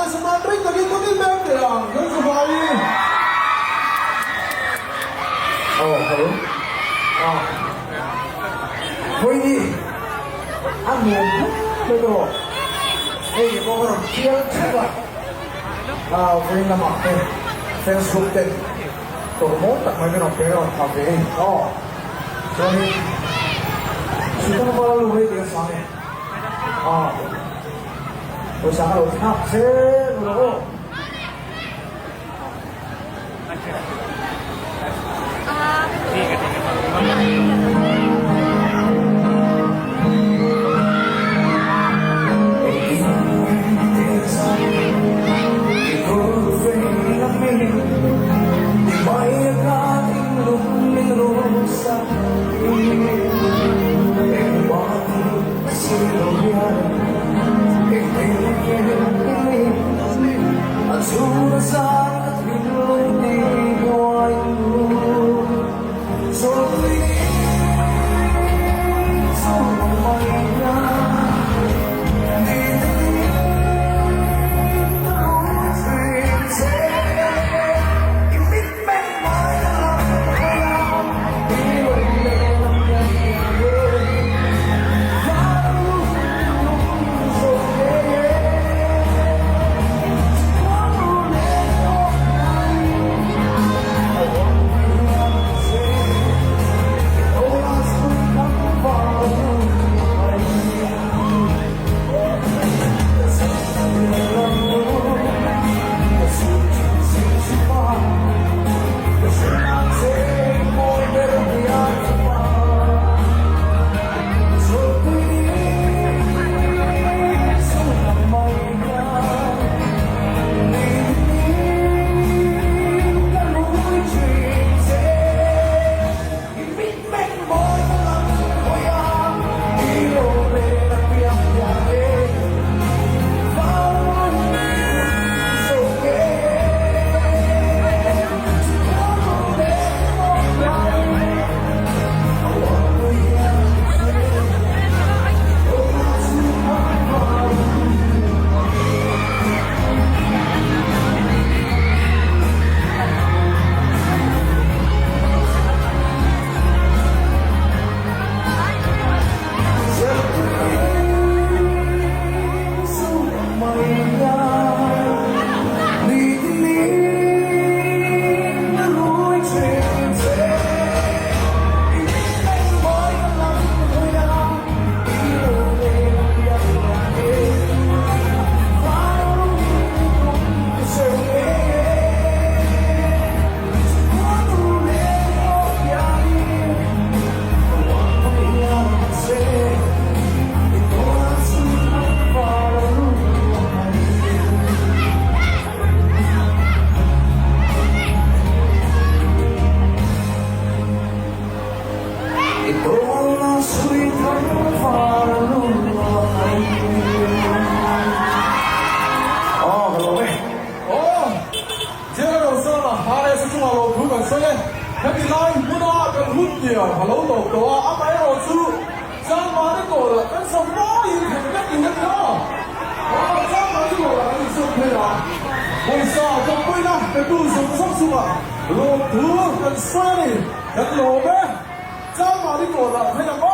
sa Madrid, naging kundi lang. Yan sa bahay. Hello? Pwede. Ano? Pero, kung ano, siya, pwede naman, Facebook din. Turmo, tak may ganun, pero, sabihin. Sorry. Sino na pala luhay din sa akin? O sa ako, sir, ulo. Hello, doctor. I'm here to send my daughter and some more you can get in the car. Send my daughter and some more. We saw the winner, the goose of Sasua. Look, and Sunny, and Lobe. Send my daughter and